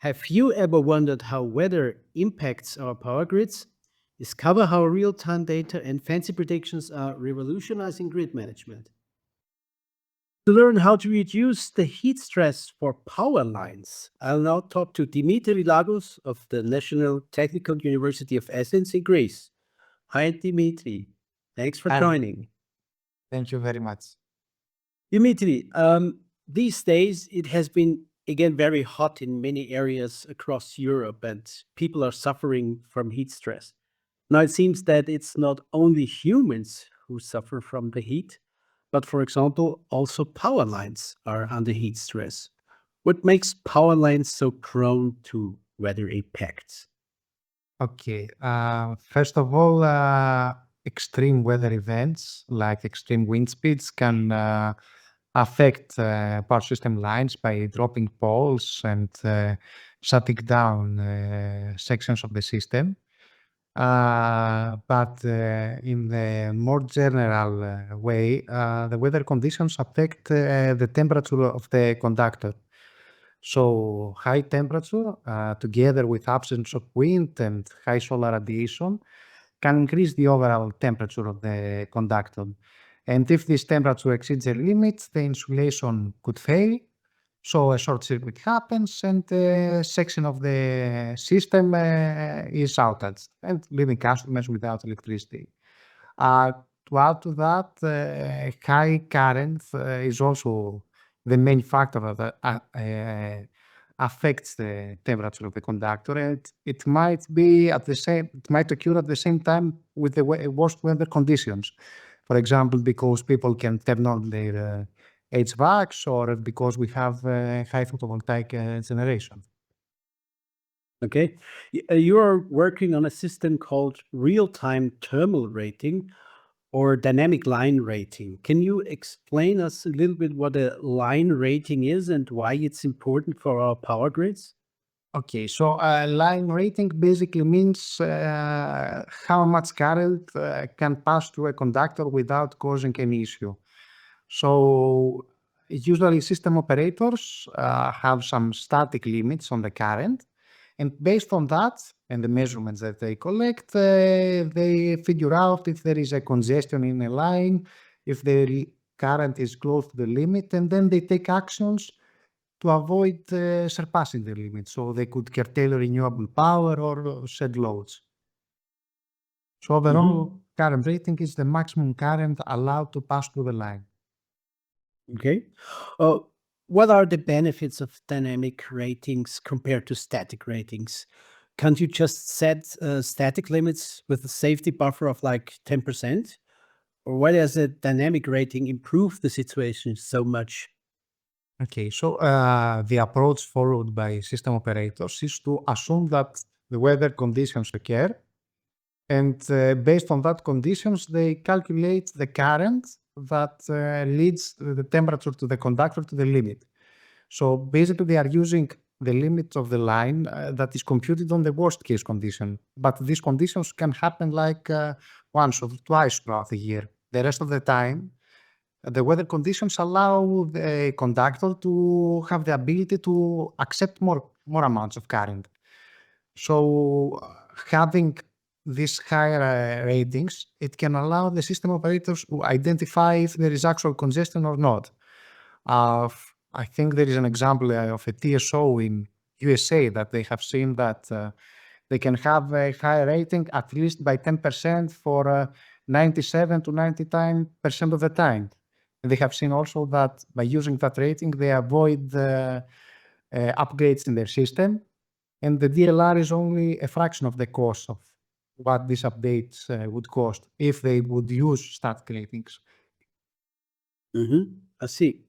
Have you ever wondered how weather impacts our power grids? Discover how real time data and fancy predictions are revolutionizing grid management. To learn how to reduce the heat stress for power lines, I'll now talk to Dimitris Lagos of the National Technical University of Athens in Greece. Hi, Dimitri. Thanks for And joining. thank you very much. Dimitri, these days it has been again very hot in many areas across Europe, and people are suffering from heat stress. Now it seems that it's not only humans who suffer from the heat, but for example, also power lines are under heat stress. What makes power lines so prone to weather impacts? Okay. First of all, extreme weather events like extreme wind speeds can affect power system lines by dropping poles and shutting down sections of the system. But in the more general way, the weather conditions affect the temperature of the conductor. So high temperature, together with absence of wind and high solar radiation, can increase the overall temperature of the conductor. And if this temperature exceeds the limit, the insulation could fail. So a short circuit happens, and a section of the system is outage and leaving customers without electricity. Uh, to add to that, high current is also the main factor that affects the temperature of the conductor, and it might be at the same. It might occur at the same time with the worst weather conditions. For example, because people can turn on their HVACs, or because we have high photovoltaic generation. Okay. You are working on a system called real time thermal rating or dynamic line rating. Can you explain us a little bit what a line rating is and why it's important for our power grids? Okay, so line rating basically means how much current can pass through a conductor without causing any issue. So usually system operators have some static limits on the current, and based on that and the measurements that they collect, they figure out if there is a congestion in a line, if the current is close to the limit, and then they take actions to avoid surpassing the limit. So they could curtail renewable power or shed loads. So Mhm. overall, current rating is the maximum current allowed to pass through the line. Okay. Uh, what are the benefits of dynamic ratings compared to static ratings? Can't you just set static limits with a safety buffer of like 10%? Or why does a dynamic rating improve the situation so much? Okay, so the approach followed by system operators is to assume that the weather conditions occur, and based on that conditions, they calculate the current that leads the temperature to the conductor to the limit. So basically, they are using the limit of the line that is computed on the worst case condition. But these conditions can happen like once or twice throughout the year. The rest of the time, the weather conditions allow the conductor to have the ability to accept more amounts of current. So having these higher ratings, it can allow the system operators to identify if there is actual congestion or not. I think there is an example of a TSO in USA that they have seen that they can have a higher rating at least by 10% for 97 to 99% of the time. And they have seen also that by using that rating, they avoid upgrades in their system, and the DLR is only a fraction of the cost of what these updates would cost if they would use static ratings. I see.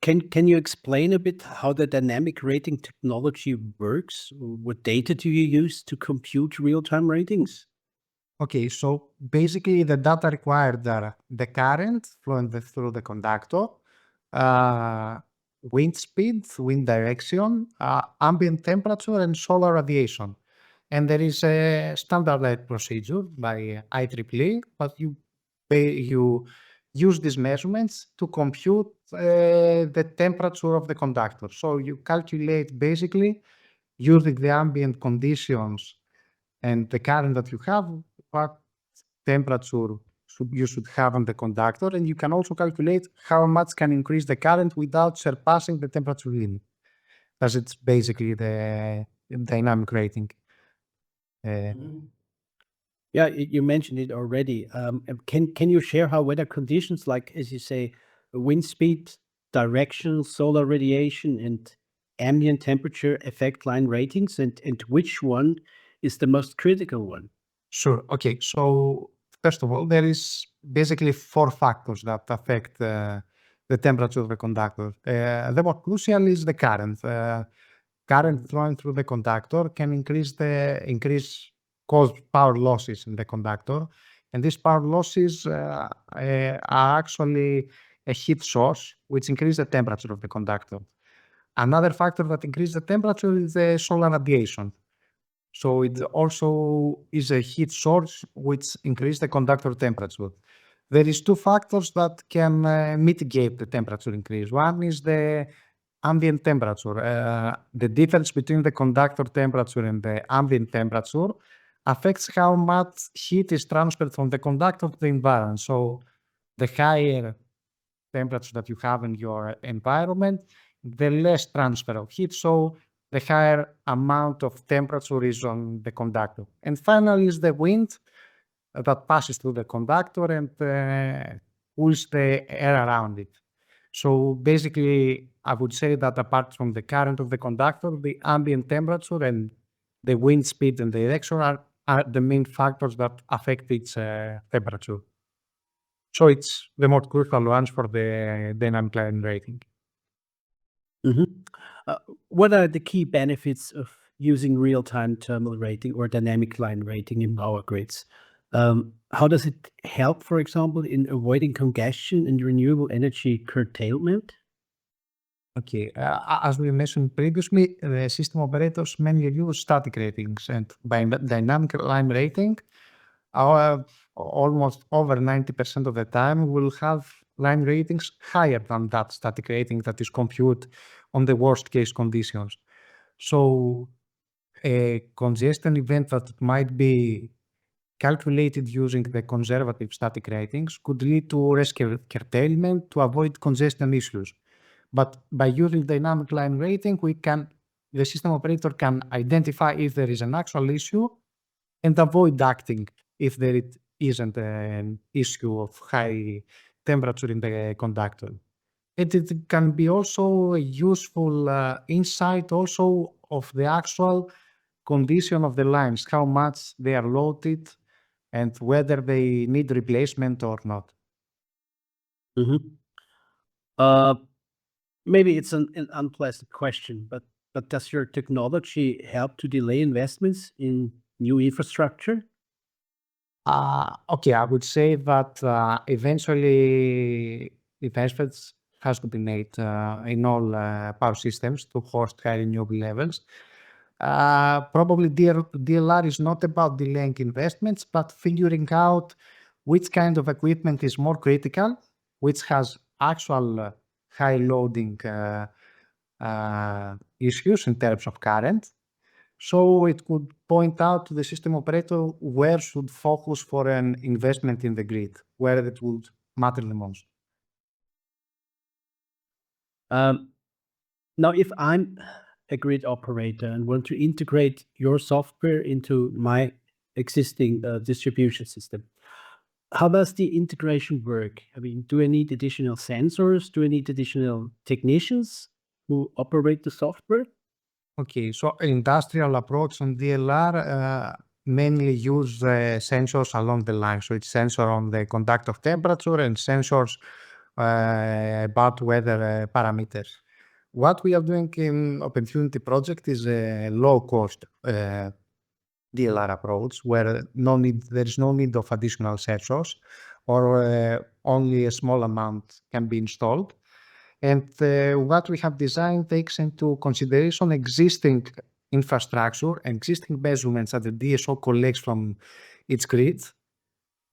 Can you explain a bit how the dynamic rating technology works? What data do you use to compute real-time ratings? Okay, so basically the data required are the current flowing through the conductor, uh, wind speed, wind direction, ambient temperature, and solar radiation. And there is a standardized procedure by IEEE, but you use these measurements to compute the temperature of the conductor. So you calculate basically using the ambient conditions and the current that you have, what temperature you should have on the conductor, and you can also calculate how much can increase the current without surpassing the temperature limit. As it's basically the dynamic rating. Mhm. Yeah, you mentioned it already. Can you share how weather conditions, like as you say, wind speed, direction, solar radiation, and ambient temperature affect line ratings, and which one is the most critical one? Sure. Okay. So first of all, there is basically four factors that affect the temperature of the conductor. The more crucial is the current. Current flowing through the conductor can cause power losses in the conductor, and these power losses are actually a heat source, which increase the temperature of the conductor. Another factor that increases the temperature is the solar radiation. So it also is a heat source which increase the conductor temperature. There is two factors that can mitigate the temperature increase. One is the ambient temperature. The difference between the conductor temperature and the ambient temperature affects how much heat is transferred from the conductor to the environment. So the higher temperature that you have in your environment, the less transfer of heat. So the higher amount of temperature is on the conductor. And finally is the wind that passes through the conductor and cools the air around it. So basically, I would say that apart from the current of the conductor, the ambient temperature and the wind speed and the direction are the main factors that affect its temperature. So it's the more crucial ones for the dynamic line rating. Mhm. Uh, what are the key benefits of using real-time thermal rating or dynamic line rating in power grids? How does it help, for example, in avoiding congestion and renewable energy curtailment? Okay, as we mentioned previously, the system operators mainly use static ratings, and by dynamic line rating, our almost over 90% of the time we'll have line ratings higher than that static rating that is computed on the worst case conditions. So a congestion event that might be calculated using the conservative static ratings could lead to risk curtailment to avoid congestion issues. But by using dynamic line rating, the system operator can identify if there is an actual issue and avoid acting if there isn't an issue of high temperature in the conductor. And it can be also a useful insight also of the actual condition of the lines, how much they are loaded and whether they need replacement or not. Mhm. Uh, Maybe it's an unpleasant question, but does your technology help to delay investments in new infrastructure? Okay, I would say that eventually investments has to be made in all power systems to host high renewable levels. Probably DLR is not about delaying investments, but figuring out which kind of equipment is more critical, which has actual high loading issues in terms of current. So it could point out to the system operator where should focus for an investment in the grid, where it would matter the most. Um, Now, if I'm a grid operator and want to integrate your software into my existing distribution system, how does the integration work? I mean, do I need additional sensors? Do I need additional technicians who operate the software? Okay, so industrial approach on DLR mainly use sensors along the line. So it's sensor on the conductor temperature and sensors about weather parameters. What we are doing in Opportunity project is a low cost DLR approach where there is no need of additional sensors or only a small amount can be installed. And what we have designed takes into consideration existing infrastructure, existing measurements that the DSO collects from its grid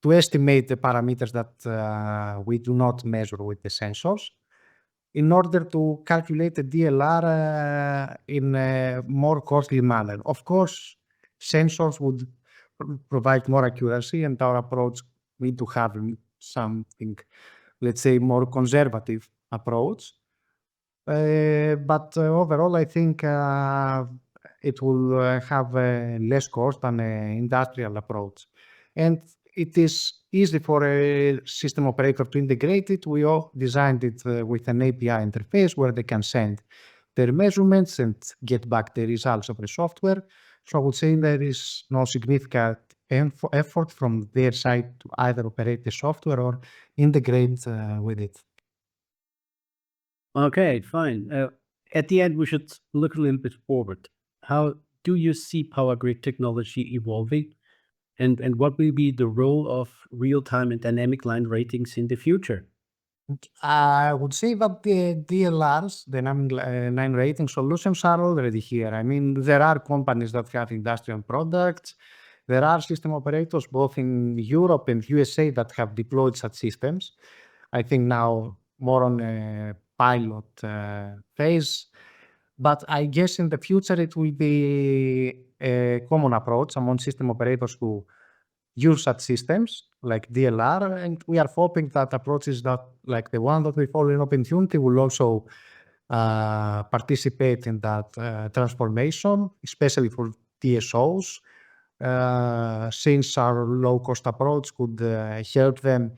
to estimate the parameters that we do not measure with the sensors. in order to calculate the DLR in a more costly manner. Of course, sensors would provide more accuracy, and our approach need to have something, let's say, more conservative approach. But overall, I think it will have less cost than an industrial approach. And it is easy for a system operator to integrate it. We all designed it with an API interface where they can send their measurements and get back the results of the software. So I would say there is no significant effort from their side to either operate the software or integrate with it. Okay, fine. At the end, we should look a little bit forward. How do you see power grid technology evolving? And what will be the role of real-time and dynamic line ratings in the future? I would say that the DLRs, Dynamic Line Rating solutions, are already here. I mean, there are companies that have industrial products. There are system operators both in Europe and USA that have deployed such systems. I think now more on a pilot phase. But I guess in the future it will be a common approach among system operators who use such systems like DLR, and we are hoping that approaches that, like the one that we follow in OpenTunity, will also participate in that transformation, especially for TSOs, since our low-cost approach could help them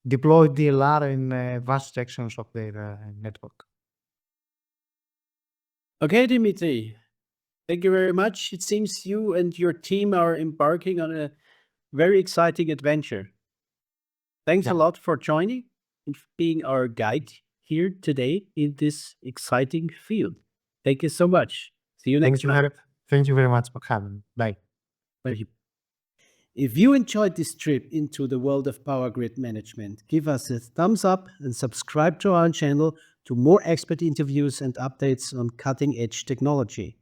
deploy DLR in vast sections of their network. Okay, Dimitri, thank you very much. It seems you and your team are embarking on a very exciting adventure. Thanks a Yeah. lot for joining and being our guide here today in this exciting field. Thank you so much. See you next time. Thank you very much for having me. Bye. Thank you. If you enjoyed this trip into the world of power grid management, give us a thumbs up and subscribe to our channel to more expert interviews and updates on cutting edge technology.